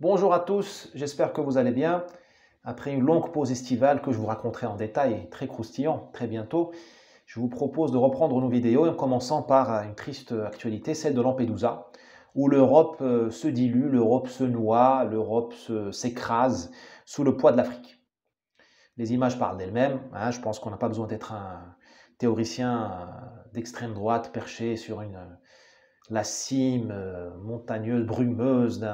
Bonjour à tous, j'espère que vous allez bien. Après une longue pause estivale que je vous raconterai en détail, très croustillant, très bientôt, je vous propose de reprendre nos vidéos en commençant par une triste actualité, celle de Lampedusa, où l'Europe se dilue, l'Europe se noie, s'écrase sous le poids de l'Afrique. Les images parlent d'elles-mêmes, hein, je pense qu'on n'a pas besoin d'être un théoricien d'extrême droite perché sur la cime montagneuse, brumeuse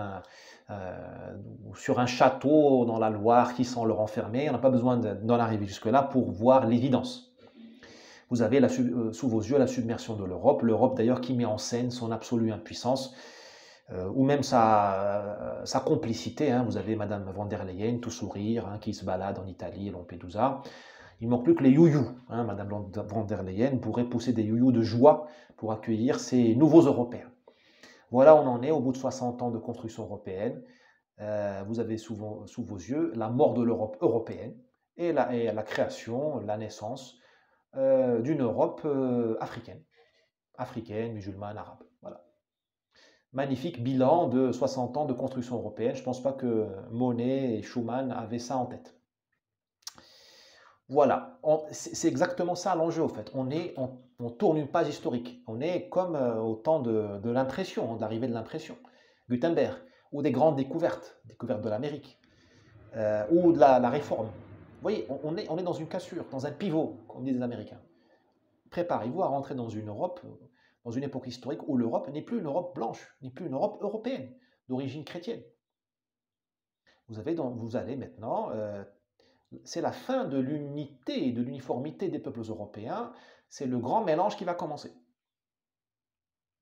ou sur un château dans la Loire qui sent le renfermer. On n'a pas besoin d'en arriver jusque-là pour voir l'évidence. Vous avez sous vos yeux la submersion de l'Europe, l'Europe d'ailleurs qui met en scène son absolue impuissance, ou même sa complicité. Hein. Vous avez Madame von der Leyen, tout sourire, hein, qui se balade en Italie, Lampedusa. Il ne manque plus que les youyous. Hein. Madame von der Leyen pourrait pousser des youyous de joie pour accueillir ces nouveaux Européens. Voilà où on en est au bout de 60 ans de construction européenne. Vous avez sous vos yeux la mort de l'Europe européenne et la création, la naissance d'une Europe africaine, musulmane, arabe. Voilà. Magnifique bilan de 60 ans de construction européenne. Je ne pense pas que Monnet et Schuman avaient ça en tête. Voilà, c'est exactement ça l'enjeu au fait. On tourne une page historique. On est comme au temps de l'impression, de l'arrivée de l'impression, Gutenberg, ou des grandes découvertes de l'Amérique, ou de la réforme. Vous voyez, on est dans une cassure, dans un pivot, comme disent les Américains. Préparez-vous à rentrer dans une Europe, dans une époque historique où l'Europe n'est plus une Europe blanche, n'est plus une Europe européenne, d'origine chrétienne. Vous allez maintenant c'est la fin de l'unité et de l'uniformité des peuples européens. C'est le grand mélange qui va commencer.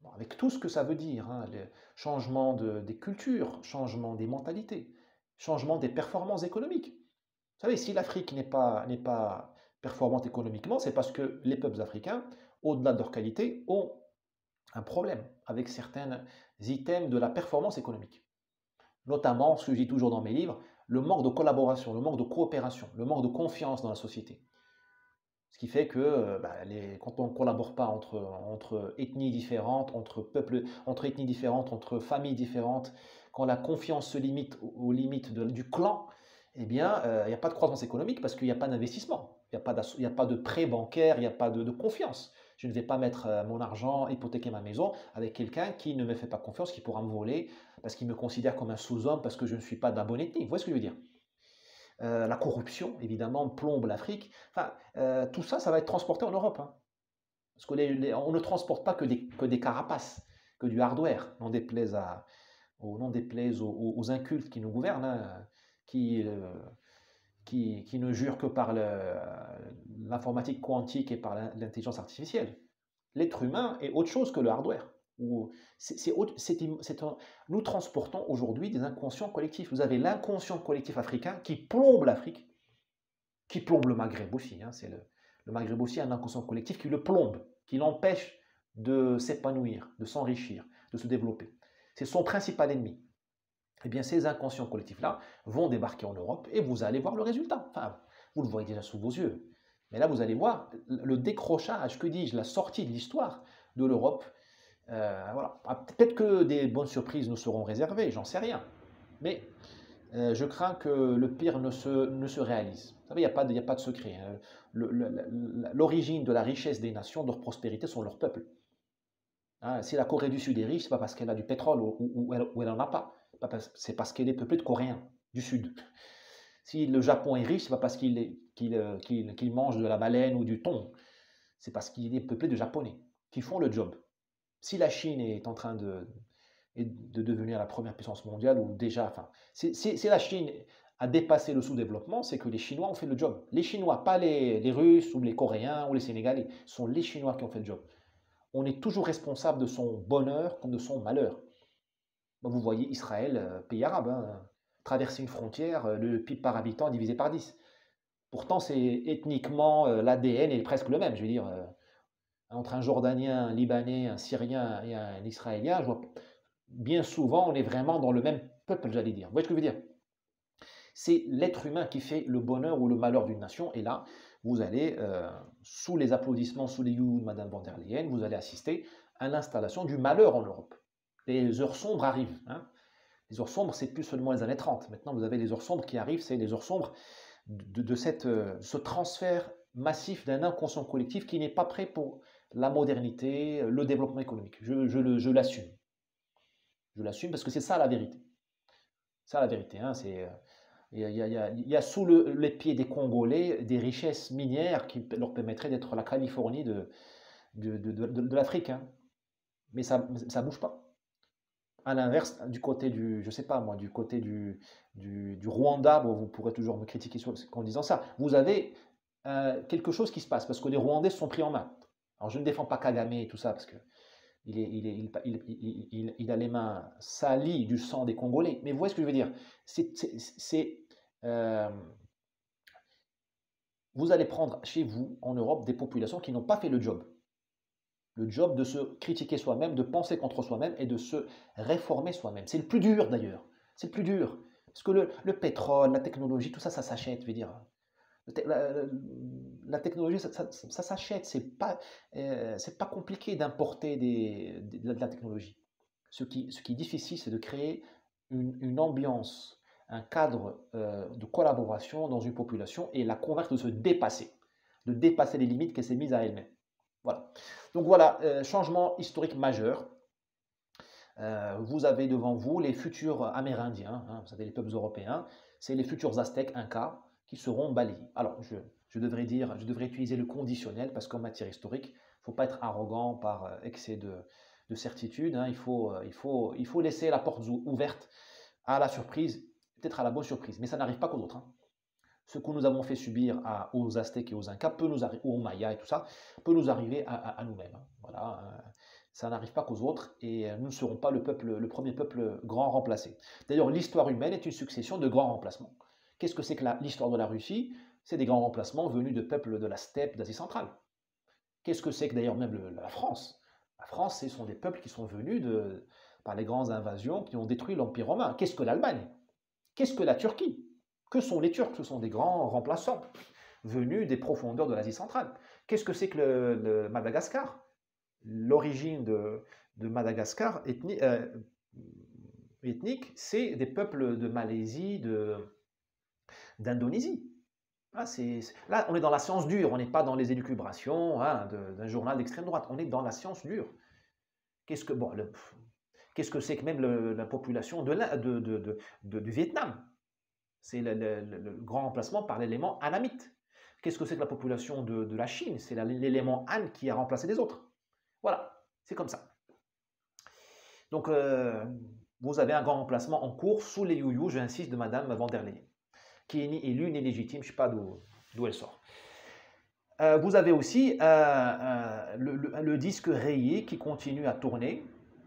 Bon, avec tout ce que ça veut dire, hein, le changement des cultures, changement des mentalités, changement des performances économiques. Vous savez, si l'Afrique n'est pas performante économiquement, c'est parce que les peuples africains, au-delà de leur qualité, ont un problème avec certains items de la performance économique. Notamment, ce que je dis toujours dans mes livres, le manque de collaboration, le manque de coopération, le manque de confiance dans la société. Ce qui fait que quand on ne collabore pas entre ethnies différentes, entre ethnies différentes, entre familles différentes, quand la confiance se limite aux limites du clan, eh bien, il n'y a pas de croissance économique parce qu'il n'y a pas d'investissement, il n'y a pas de prêt bancaire, il n'y a pas de confiance. Je ne vais pas mettre mon argent, hypothéquer ma maison avec quelqu'un qui ne me fait pas confiance, qui pourra me voler parce qu'il me considère comme un sous-homme parce que je ne suis pas de la bonne ethnie. Vous voyez ce que je veux dire? La corruption, évidemment, plombe l'Afrique. Enfin, tout ça, ça va être transporté en Europe. Hein. Parce qu'on ne transporte pas que des carapaces, que du hardware, non déplaise aux incultes qui nous gouvernent, hein, qui ne jurent que par l'informatique quantique et par l'intelligence artificielle. L'être humain est autre chose que le hardware. Nous transportons aujourd'hui des inconscients collectifs. Vous avez l'inconscient collectif africain qui plombe l'Afrique, qui plombe le Maghreb aussi. Hein, le Maghreb aussi a un inconscient collectif qui le plombe, qui l'empêche de s'épanouir, de s'enrichir, de se développer. C'est son principal ennemi. Eh bien, ces inconscients collectifs-là vont débarquer en Europe et vous allez voir le résultat. Enfin, vous le voyez déjà sous vos yeux. Mais là, vous allez voir le décrochage, que dis-je, la sortie de l'histoire de l'Europe. Voilà. Peut-être que des bonnes surprises nous seront réservées, j'en sais rien. Mais je crains que le pire ne se réalise. Vous savez, il n'y a pas de secret. Hein. L'origine de la richesse des nations, de leur prospérité, sont leurs peuples. Hein, si la Corée du Sud est riche, ce n'est pas parce qu'elle a du pétrole ou elle n'en a pas. C'est parce qu'elle est peuplée de Coréens du Sud. Si le Japon est riche, ce n'est pas parce qu'il mange de la baleine ou du thon. C'est parce qu'il est peuplé de Japonais qui font le job. Si la Chine est en train de devenir la première puissance mondiale, ou déjà, enfin, si la Chine a dépassé le sous-développement, c'est que les Chinois ont fait le job. Les Chinois, pas les Russes ou les Coréens ou les Sénégalais, ce sont les Chinois qui ont fait le job. On est toujours responsable de son bonheur comme de son malheur. Vous voyez Israël, pays arabe, hein, traverser une frontière, le PIB par habitant divisé par 10. Pourtant, c'est ethniquement, l'ADN est presque le même. Je veux dire, entre un Jordanien, un Libanais, un Syrien et un Israélien, bien souvent, on est vraiment dans le même peuple, j'allais dire. Vous voyez ce que je veux dire? C'est l'être humain qui fait le bonheur ou le malheur d'une nation. Et là, vous allez, sous les applaudissements, sous les you de Madame von der Leyen, vous allez assister à l'installation du malheur en Europe. Les heures sombres arrivent. Hein. Les heures sombres, c'est plus seulement les années 30. Maintenant, vous avez les heures sombres qui arrivent, c'est les heures sombres ce transfert massif d'un inconscient collectif qui n'est pas prêt pour la modernité, le développement économique. Je l'assume. Je l'assume parce que c'est ça la vérité. Ça la vérité. Hein, il y a sous les pieds des Congolais des richesses minières qui leur permettraient d'être la Californie de l'Afrique. Hein. Mais ça ne bouge pas. À l'inverse, du côté du, je sais pas moi, du côté du Rwanda, bon, vous pourrez toujours me critiquer en disant ça, vous avez quelque chose qui se passe, parce que les Rwandais se sont pris en main. Alors je ne défends pas Kagame et tout ça, parce que il a les mains salies du sang des Congolais, mais vous voyez ce que je veux dire. Euh, vous allez prendre chez vous, en Europe, des populations qui n'ont pas fait le job. Le job de se critiquer soi-même, de penser contre soi-même et de se réformer soi-même. C'est le plus dur d'ailleurs. C'est le plus dur. Parce que le pétrole, la technologie, tout ça, ça s'achète. Je veux dire, la technologie, ça s'achète. C'est pas compliqué d'importer de la technologie. Ce qui est difficile, c'est de créer une ambiance, un cadre de collaboration dans une population et la convaincre de se dépasser, de dépasser les limites qu'elle s'est mise à elle-même. Voilà. Donc voilà, changement historique majeur. Vous avez devant vous les futurs Amérindiens, hein, vous savez, les peuples européens, c'est les futurs Aztèques, Incas, qui seront balayés. Alors, je devrais utiliser le conditionnel, parce qu'en matière historique, il ne faut pas être arrogant par excès de certitude, hein, il faut laisser la porte ouverte à la surprise, peut-être à la bonne surprise, mais ça n'arrive pas qu'aux autres. Hein. Ce que nous avons fait subir aux Aztèques et aux Incas, ou aux Mayas et tout ça, peut nous arriver à nous-mêmes. Hein. Voilà, ça n'arrive pas qu'aux autres et nous ne serons pas le premier peuple grand remplacé. D'ailleurs, l'histoire humaine est une succession de grands remplacements. Qu'est-ce que c'est que l'histoire de la Russie? C'est des grands remplacements venus de peuples de la steppe d'Asie centrale. Qu'est-ce que c'est que d'ailleurs même la France? La France, ce sont des peuples qui sont venus par les grandes invasions qui ont détruit l'Empire romain. Qu'est-ce que l'Allemagne? Qu'est-ce que la Turquie? Que sont les Turcs? Ce sont des grands remplaçants venus des profondeurs de l'Asie centrale. Qu'est-ce que c'est que le Madagascar? L'origine de Madagascar ethnique, c'est des peuples de Malaisie, d'Indonésie. Là, on est dans la science dure, on n'est pas dans les élucubrations hein, d'un journal d'extrême droite, on est dans la science dure. Qu'est-ce que c'est que même la population du Vietnam? C'est le grand remplacement par l'élément annamite. Qu'est-ce que c'est que la population de la Chine? C'est l'élément Han qui a remplacé les autres. Voilà, c'est comme ça. Donc, vous avez un grand remplacement en cours sous les youyous, j'insiste, de Madame van der Leyen, qui est ni élue ni légitime, je ne sais pas d'où elle sort. Vous avez aussi le disque rayé qui continue à tourner,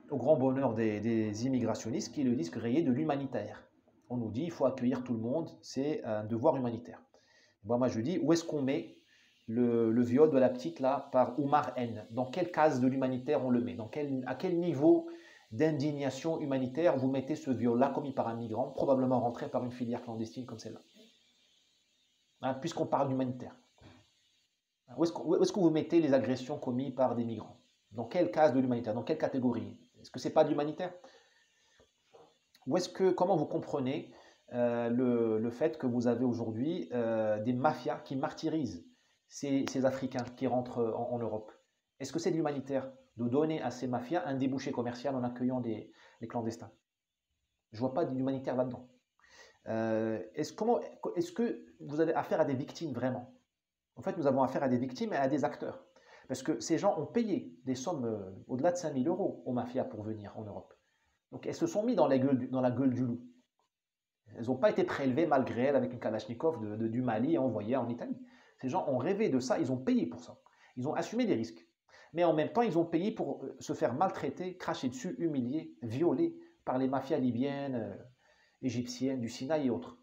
au grand bonheur des immigrationnistes, qui est le disque rayé de l'humanitaire. On nous dit il faut accueillir tout le monde, c'est un devoir humanitaire. Bon, moi je dis où est-ce qu'on met le viol de la petite là par Oumar N? Dans quelle case de l'humanitaire on le met? À quel niveau d'indignation humanitaire vous mettez ce viol-là commis par un migrant, probablement rentré par une filière clandestine comme celle-là hein, puisqu'on parle d'humanitaire. Où est-ce que vous mettez les agressions commises par des migrants? Dans quelle case de l'humanitaire? Dans quelle catégorie? Est-ce que ce n'est pas de l'humanitaire? Comment vous comprenez le fait que vous avez aujourd'hui des mafias qui martyrisent ces Africains qui rentrent en Europe? Est-ce que c'est de l'humanitaire de donner à ces mafias un débouché commercial en accueillant les clandestins? Je ne vois pas d'humanitaire là-dedans. Est-ce que vous avez affaire à des victimes vraiment? En fait, nous avons affaire à des victimes et à des acteurs. Parce que ces gens ont payé des sommes au-delà de 5 000 € aux mafias pour venir en Europe. Donc elles se sont mis dans la gueule du loup. Elles n'ont pas été prélevées malgré elles avec une Kalachnikov du Mali et envoyées en Italie. Ces gens ont rêvé de ça, ils ont payé pour ça. Ils ont assumé des risques. Mais en même temps, ils ont payé pour se faire maltraiter, cracher dessus, humilier, violer par les mafias libyennes, égyptiennes, du Sinaï et autres.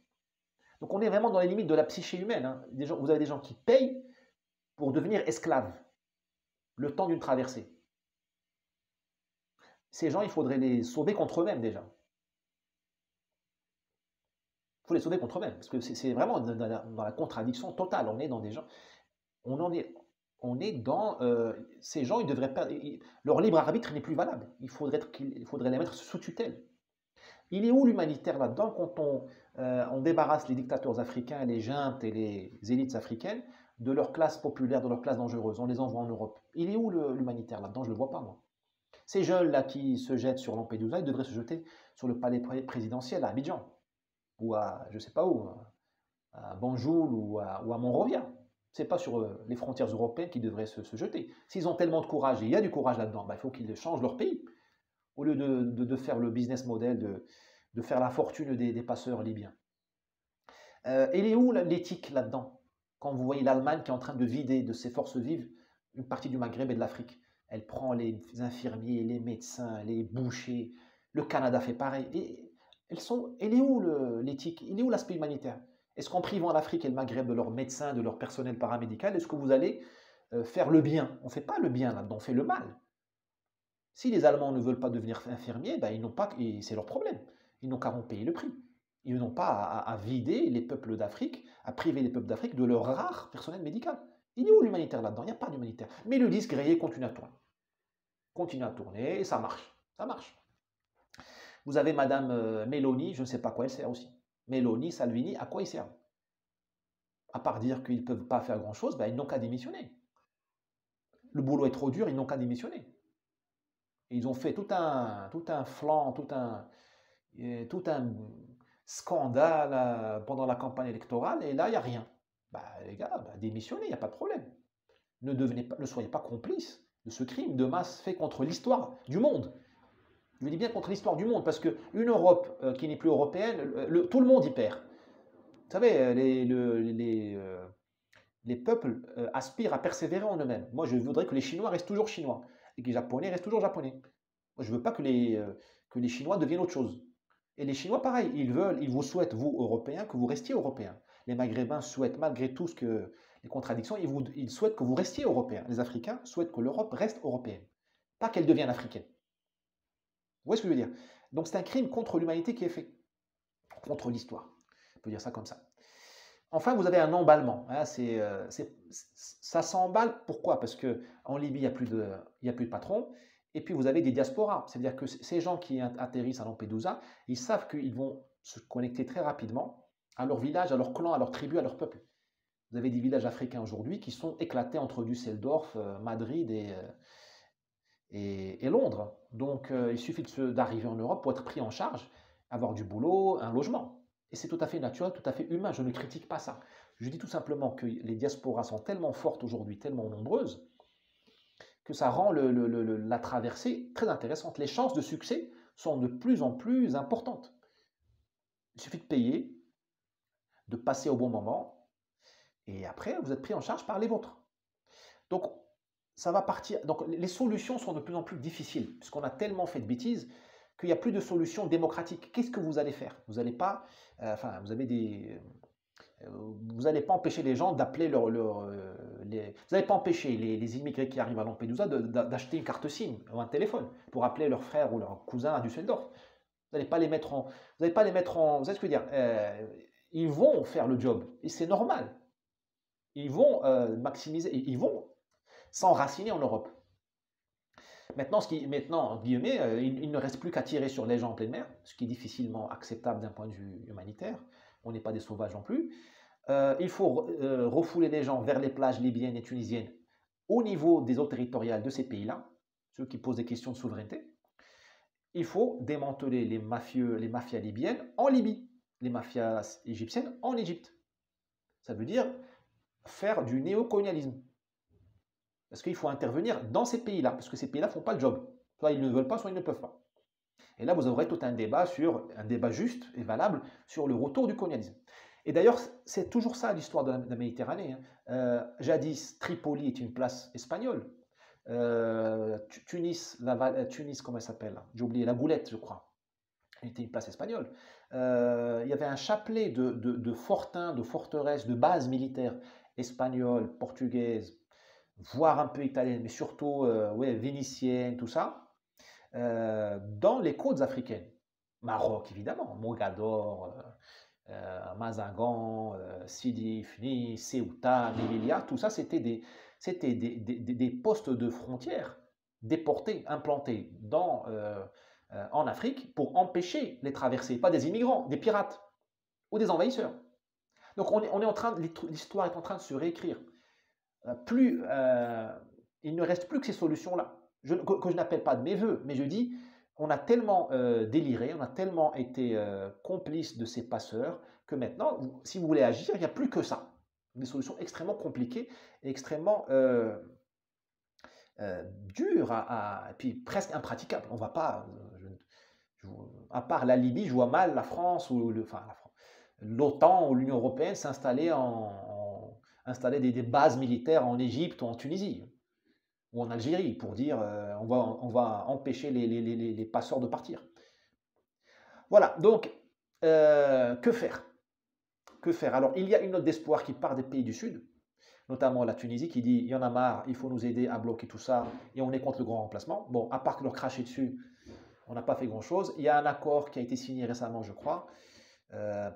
Donc on est vraiment dans les limites de la psyché humaine. Hein. Vous avez des gens qui payent pour devenir esclaves le temps d'une traversée. Ces gens, il faudrait les sauver contre eux-mêmes déjà. Il faut les sauver contre eux-mêmes, parce que c'est vraiment dans la contradiction totale. On est dans des gens... On est dans... ces gens, ils devraient pas... Leur libre arbitre n'est plus valable. Il faudrait les mettre sous tutelle. Il est où l'humanitaire là-dedans quand on débarrasse les dictateurs africains, les juntes et les élites africaines de leur classe populaire, de leur classe dangereuse? On les envoie en Europe. Il est où l'humanitaire là-dedans? Je ne le vois pas, moi. Ces jeunes-là qui se jettent sur Lampedusa, ils devraient se jeter sur le palais présidentiel à Abidjan, ou à, je ne sais pas où, à Banjul ou à Monrovia. Ce n'est pas sur les frontières européennes qu'ils devraient se jeter. S'ils ont tellement de courage, et il y a du courage là-dedans, bah, il faut qu'ils changent leur pays. Au lieu de faire le business model, de faire la fortune des passeurs libyens. Il est où l'éthique là-dedans? Quand vous voyez l'Allemagne qui est en train de vider de ses forces vives une partie du Maghreb et de l'Afrique, elle prend les infirmiers, les médecins, les bouchers, le Canada fait pareil. Et il est où l'éthique? Il est où l'aspect humanitaire? Est-ce qu'en privant l'Afrique et le Maghreb de leurs médecins, de leur personnel paramédical, est-ce que vous allez faire le bien? On ne fait pas le bien là-dedans, on fait le mal. Si les Allemands ne veulent pas devenir infirmiers, ben ils n'ont pas, et c'est leur problème. Ils n'ont qu'à en payer le prix. Ils n'ont pas à vider les peuples d'Afrique, à priver les peuples d'Afrique de leur rare personnel médical. Il est où l'humanitaire là-dedans? Il n'y a pas d'humanitaire. Mais le disque rayé continue à tourner. Continue à tourner et ça marche. Ça marche. Vous avez Madame Meloni, je ne sais pas à quoi elle sert aussi. Meloni, Salvini, à quoi ils servent? À part dire qu'ils ne peuvent pas faire grand-chose, ben ils n'ont qu'à démissionner. Le boulot est trop dur, ils n'ont qu'à démissionner. Ils ont fait tout un flanc, tout un scandale pendant la campagne électorale, et là, il n'y a rien. Bah, les gars, bah, démissionnez, il n'y a pas de problème. Ne soyez pas complices de ce crime de masse fait contre l'histoire du monde. Je dis bien contre l'histoire du monde, parce qu'une Europe qui n'est plus européenne, tout le monde y perd. Vous savez, les peuples aspirent à persévérer en eux-mêmes. Moi, je voudrais que les Chinois restent toujours Chinois, et que les Japonais restent toujours Japonais. Moi, je ne veux pas que les Chinois deviennent autre chose. Et les Chinois, pareil, ils vous souhaitent, vous, Européens, que vous restiez Européens. Les Maghrébins souhaitent, malgré tout les contradictions, ils souhaitent que vous restiez Européens. Les Africains souhaitent que l'Europe reste européenne, pas qu'elle devienne africaine. Vous voyez ce que je veux dire? Donc c'est un crime contre l'humanité qui est fait, contre l'histoire. On peut dire ça comme ça. Enfin, vous avez un emballement. Hein, ça s'emballe. Pourquoi? Parce qu'en Libye, il n'y a plus de patron. Et puis, vous avez des diasporas. C'est-à-dire que ces gens qui atterrissent à Lampedusa, ils savent qu'ils vont se connecter très rapidement à leur village, à leur clan, à leur tribu, à leur peuple. Vous avez des villages africains aujourd'hui qui sont éclatés entre Düsseldorf, Madrid et Londres. Donc, il suffit d'arriver en Europe pour être pris en charge, avoir du boulot, un logement. Et c'est tout à fait naturel, tout à fait humain. Je ne critique pas ça. Je dis tout simplement que les diasporas sont tellement fortes aujourd'hui, tellement nombreuses, que ça rend la traversée très intéressante. Les chances de succès sont de plus en plus importantes. Il suffit de payer, de passer au bon moment, et après, vous êtes pris en charge par les vôtres. Donc, ça va partir. Donc, les solutions sont de plus en plus difficiles, puisqu'on a tellement fait de bêtises qu'il n'y a plus de solution démocratique. Qu'est-ce que vous allez faire? Vous n'allez pas, vous n'allez pas empêcher les gens d'appeler vous n'allez pas empêcher les immigrés qui arrivent à Lampedusa d'acheter une carte SIM ou un téléphone pour appeler leur frère ou leur cousin à Düsseldorf. Vous n'allez pas les mettre vous savez ce que je veux dire? Ils vont faire le job et c'est normal. Ils vont maximiser, ils vont s'enraciner en Europe. Maintenant, en guillemets, il ne reste plus qu'à tirer sur les gens en pleine mer, ce qui est difficilement acceptable d'un point de vue humanitaire. On n'est pas des sauvages non plus. Il faut refouler les gens vers les plages libyennes et tunisiennes au niveau des eaux territoriales de ces pays-là, ceux qui posent des questions de souveraineté. Il faut démanteler les mafias libyennes en Libye, les mafias égyptiennes en Égypte. Ça veut dire faire du néocolonialisme. Parce qu'il faut intervenir dans ces pays-là, parce que ces pays-là ne font pas le job. Soit ils ne veulent pas, soit ils ne peuvent pas. Et là, vous aurez tout un débat juste et valable sur le retour du colonialisme. Et d'ailleurs, c'est toujours ça l'histoire de la Méditerranée. Hein. Jadis, Tripoli est une place espagnole. Tunis, comment elle s'appelle? J'ai oublié, la Goulette, je crois. Était une place espagnole. Il y avait un chapelet de fortins, de forteresses, de bases militaires espagnoles, portugaises, voire un peu italiennes, mais surtout vénitiennes, tout ça, dans les côtes africaines. Maroc, évidemment, Mogador, Mazagan, Sidi Ifni, Ceuta, Melilla, tout ça, c'était des postes de frontières déportés, implantés dans en Afrique pour empêcher les traversées, pas des immigrants, des pirates ou des envahisseurs. Donc on est en train, l'histoire est en train de se réécrire. Il ne reste plus que ces solutions-là, que je n'appelle pas de mes voeux, mais je dis, on a tellement déliré, on a tellement été complice de ces passeurs, que maintenant, si vous voulez agir, il n'y a plus que ça. Des solutions extrêmement compliquées et extrêmement dures, et puis presque impraticables. On va pas, à part la Libye, je vois mal la France ou l'OTAN ou l'Union européenne installer des bases militaires en Égypte ou en Tunisie ou en Algérie pour dire on va empêcher les passeurs de partir. Voilà, donc que faire? Que faire? Alors il y a une note d'espoir qui part des pays du Sud, notamment la Tunisie, qui dit il y en a marre, il faut nous aider à bloquer tout ça et on est contre le grand remplacement. Bon, à part que leur cracher dessus, on n'a pas fait grand-chose. Il y a un accord qui a été signé récemment, je crois,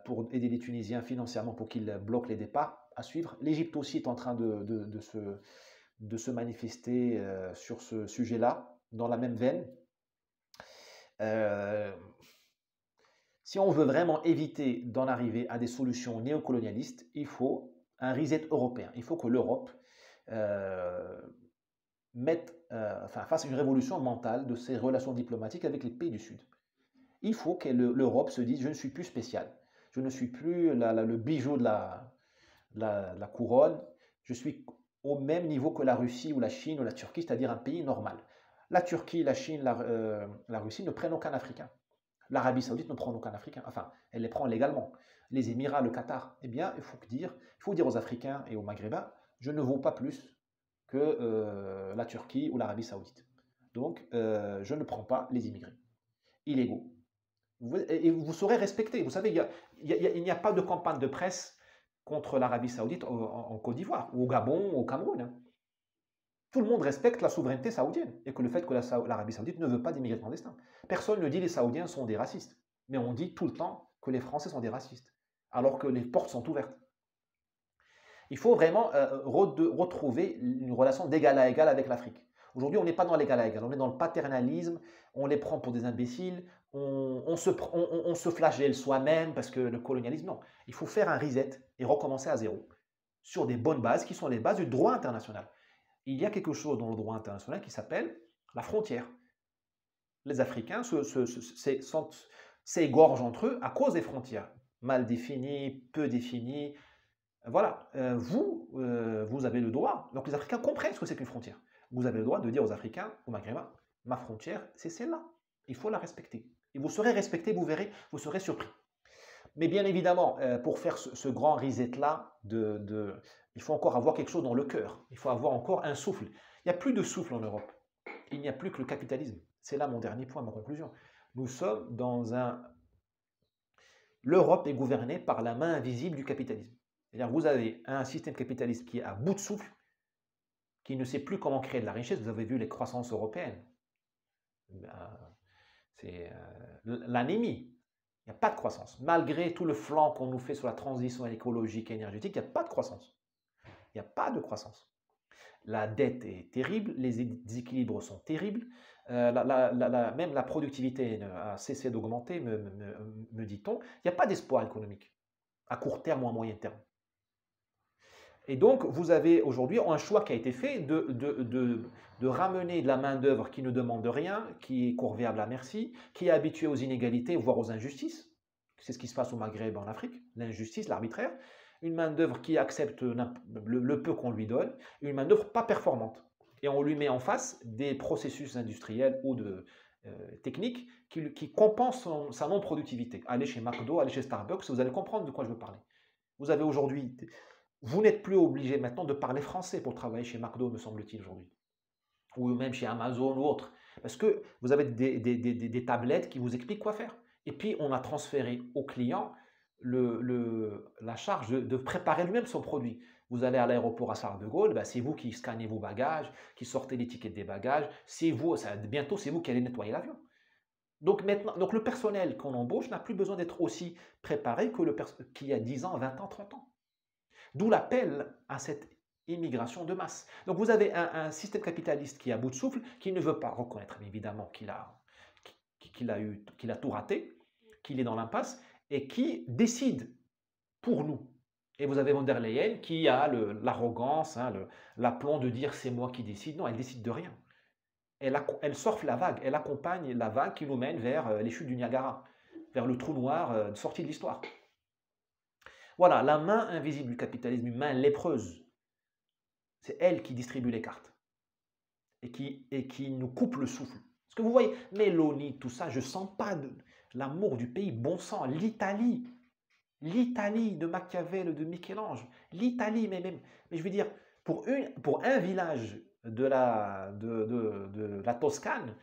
pour aider les Tunisiens financièrement pour qu'ils bloquent les départs à suivre. L'Égypte aussi est en train de se manifester sur ce sujet-là, dans la même veine. Si on veut vraiment éviter d'en arriver à des solutions néocolonialistes, il faut un reset européen. Il faut que l'Europe fasse une révolution mentale de ses relations diplomatiques avec les pays du Sud. Il faut que l'Europe se dise, je ne suis plus spécial, je ne suis plus le bijou de la couronne, je suis au même niveau que la Russie ou la Chine ou la Turquie, c'est-à-dire un pays normal. La Turquie, la Chine, la Russie ne prennent aucun Africain. L'Arabie Saoudite ne prend aucun Africain, enfin, elle les prend légalement. Les Émirats, le Qatar, eh bien, il faut dire aux Africains et aux Maghrébins, je ne vaux pas plus que la Turquie ou l'Arabie Saoudite. Donc, je ne prends pas les immigrés illégaux. Et vous serez respecté. Vous savez, il n'y a pas de campagne de presse contre l'Arabie Saoudite en Côte d'Ivoire, ou au Gabon, ou au Cameroun. Hein. Tout le monde respecte la souveraineté saoudienne et que le fait que l'Arabie Saoudite ne veut pas d'immigrés clandestins. Personne ne dit que les Saoudiens sont des racistes, mais on dit tout le temps que les Français sont des racistes, alors que les portes sont ouvertes. Il faut vraiment retrouver une relation d'égal à égal avec l'Afrique. Aujourd'hui, on n'est pas dans l'égal à égal, on est dans le paternalisme, on les prend pour des imbéciles, on se flagelle soi-même parce que le colonialisme, non. Il faut faire un reset et recommencer à zéro sur des bonnes bases qui sont les bases du droit international. Il y a quelque chose dans le droit international qui s'appelle la frontière. Les Africains s'égorgent entre eux à cause des frontières, mal définies, peu définies. Voilà, vous avez le droit, donc les Africains comprennent ce que c'est qu'une frontière. Vous avez le droit de dire aux Africains, aux Maghrébins, ma frontière, c'est celle-là. Il faut la respecter. Et vous serez respecté, vous verrez, vous serez surpris. Mais bien évidemment, pour faire ce grand reset-là, il faut encore avoir quelque chose dans le cœur. Il faut avoir encore un souffle. Il n'y a plus de souffle en Europe. Il n'y a plus que le capitalisme. C'est là mon dernier point, ma conclusion. Nous sommes dans L'Europe est gouvernée par la main invisible du capitalisme. C'est-à-dire vous avez un système capitaliste qui est à bout de souffle, qui ne sait plus comment créer de la richesse. Vous avez vu les croissances européennes. C'est l'anémie. Il n'y a pas de croissance. Malgré tout le flanc qu'on nous fait sur la transition écologique et énergétique, il n'y a pas de croissance. Il n'y a pas de croissance. La dette est terrible, les déséquilibres sont terribles, même la productivité a cessé d'augmenter, me dit-on. Il n'y a pas d'espoir économique, à court terme ou à moyen terme. Et donc, vous avez aujourd'hui un choix qui a été fait de ramener de la main-d'œuvre qui ne demande rien, qui est corvéable à merci, qui est habituée aux inégalités, voire aux injustices. C'est ce qui se passe au Maghreb, en Afrique, l'injustice, l'arbitraire. Une main-d'œuvre qui accepte le peu qu'on lui donne, une main-d'œuvre pas performante. Et on lui met en face des processus industriels ou techniques qui compensent sa non-productivité. Allez chez McDo, allez chez Starbucks, vous allez comprendre de quoi je veux parler. Vous avez aujourd'hui... Vous n'êtes plus obligé maintenant de parler français pour travailler chez McDo, me semble-t-il, aujourd'hui. Ou même chez Amazon ou autre. Parce que vous avez des tablettes qui vous expliquent quoi faire. Et puis, on a transféré au client la charge de préparer lui-même son produit. Vous allez à l'aéroport à Charles de Gaulle, ben c'est vous qui scannez vos bagages, qui sortez l'étiquette des bagages. Bientôt, c'est vous qui allez nettoyer l'avion. Donc, donc le personnel qu'on embauche n'a plus besoin d'être aussi préparé qu'il y a 10 ans, 20 ans, 30 ans. D'où l'appel à cette immigration de masse. Donc vous avez un système capitaliste qui est à bout de souffle, qui ne veut pas reconnaître évidemment qu'il a tout raté, qu'il est dans l'impasse, et qui décide pour nous. Et vous avez von der Leyen qui a l'arrogance, hein, l'aplomb de dire c'est moi qui décide. Non, elle décide de rien. Elle surfe la vague, elle accompagne la vague qui nous mène vers les chutes du Niagara, vers le trou noir de sortie de l'histoire. Voilà, la main invisible du capitalisme, une main lépreuse. C'est elle qui distribue les cartes et qui nous coupe le souffle. Parce que vous voyez, Mélanie, tout ça, je ne sens pas l'amour du pays. Bon sang, l'Italie de Machiavel, de Michel-Ange, l'Italie, mais je veux dire, pour un village de la Toscane,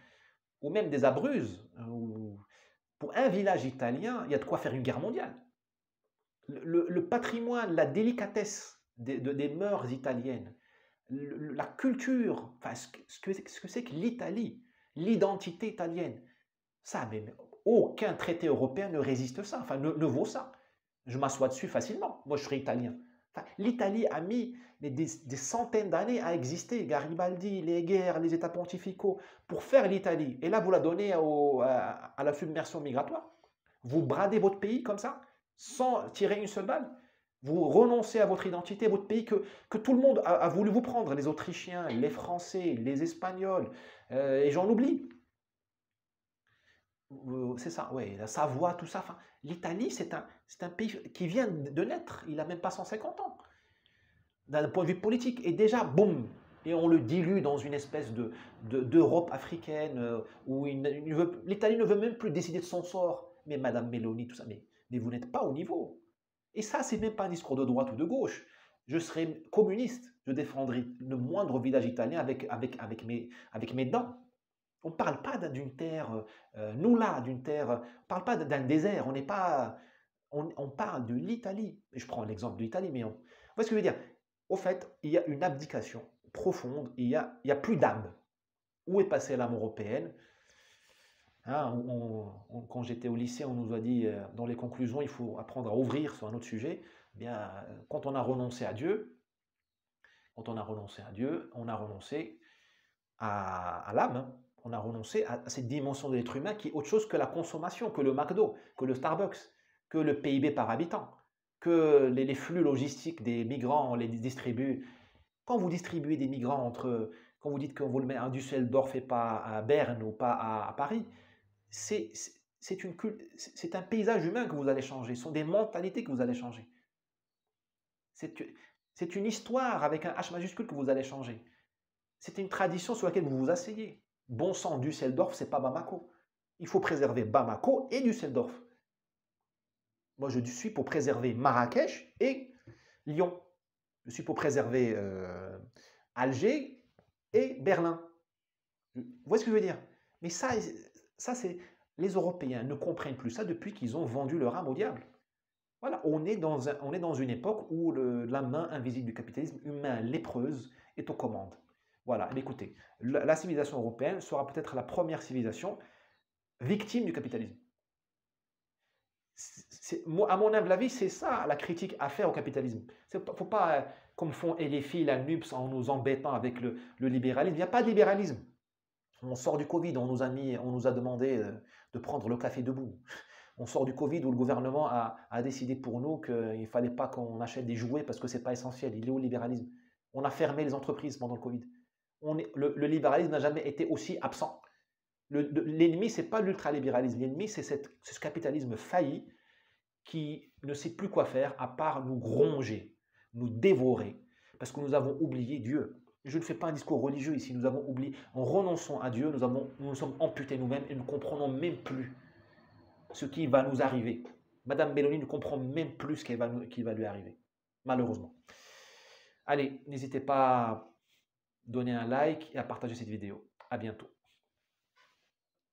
ou même des Abruzzes, pour un village italien, il y a de quoi faire une guerre mondiale. Le patrimoine, la délicatesse des mœurs italiennes, la culture, enfin, ce que c'est que l'Italie, l'identité italienne, ça, mais aucun traité européen ne résiste ça, enfin, ne vaut ça. Je m'assois dessus facilement, moi je serais italien. Enfin, l'Italie a mis des centaines d'années à exister, Garibaldi, les guerres, les états pontificaux, pour faire l'Italie. Et là, vous la donnez à la submersion migratoire. Vous bradez votre pays comme ça, sans tirer une seule balle. Vous renoncez à votre identité, votre pays que tout le monde a voulu vous prendre, les Autrichiens, les Français, les Espagnols, et j'en oublie. C'est ça, oui, la Savoie, tout ça. Enfin, l'Italie, c'est un pays qui vient de naître, il n'a même pas 150 ans, d'un point de vue politique. Et déjà, boum, et on le dilue dans une espèce d'Europe africaine, où l'Italie ne veut même plus décider de son sort. Mais Madame Meloni, tout ça, mais vous n'êtes pas au niveau. Et ça, c'est même pas un discours de droite ou de gauche. Je serais communiste, je défendrai le moindre village italien avec mes dents. On ne parle pas d'une terre, nous là, d'une terre, on ne parle pas d'un désert, on parle de l'Italie. Je prends l'exemple de l'Italie, mais vous voyez ce que je veux dire? Au fait, il y a une abdication profonde, il y a plus d'âme. Où est passée l'âme européenne? Hein, quand j'étais au lycée, on nous a dit, dans les conclusions, il faut apprendre à ouvrir sur un autre sujet. Eh bien, quand on a renoncé à Dieu, on a renoncé à l'âme, hein. On a renoncé à cette dimension de l'être humain qui est autre chose que la consommation, que le McDo, que le Starbucks, que le PIB par habitant, que les flux logistiques des migrants, on les distribue. Quand vous distribuez des migrants quand vous dites qu'on vous le met à Düsseldorf et pas à Berne ou pas à Paris, c'est un paysage humain que vous allez changer, ce sont des mentalités que vous allez changer. C'est une histoire avec un H majuscule que vous allez changer. C'est une tradition sur laquelle vous vous asseyez. Bon sang, Düsseldorf, c'est pas Bamako. Il faut préserver Bamako et Düsseldorf. Moi, je suis pour préserver Marrakech et Lyon. Je suis pour préserver Alger et Berlin. Vous voyez ce que je veux dire? Mais ça c'est les Européens ne comprennent plus ça depuis qu'ils ont vendu leur âme au diable. Voilà, on est dans une époque où la main invisible du capitalisme, une main lépreuse, est aux commandes. Voilà, écoutez, la civilisation européenne sera peut-être la première civilisation victime du capitalisme. À mon humble avis, c'est ça la critique à faire au capitalisme. Il ne faut pas, comme font les filles, la NUPS, en nous embêtant avec le libéralisme. Il n'y a pas de libéralisme. On sort du Covid, on nous a demandé de prendre le café debout. On sort du Covid où le gouvernement a décidé pour nous qu'il ne fallait pas qu'on achète des jouets parce que ce n'est pas essentiel. Il est où le libéralisme? On a fermé les entreprises pendant le Covid. Le libéralisme n'a jamais été aussi absent. L'ennemi, ce n'est pas l'ultralibéralisme. L'ennemi, c'est ce capitalisme failli qui ne sait plus quoi faire à part nous gronger, nous dévorer, parce que nous avons oublié Dieu. Je ne fais pas un discours religieux ici, nous avons oublié. En renonçant à Dieu, nous sommes amputés nous-mêmes et nous ne comprenons même plus ce qui va nous arriver. Madame Meloni ne comprend même plus ce qui va lui arriver, malheureusement. Allez, n'hésitez pas à donner un like et à partager cette vidéo. À bientôt.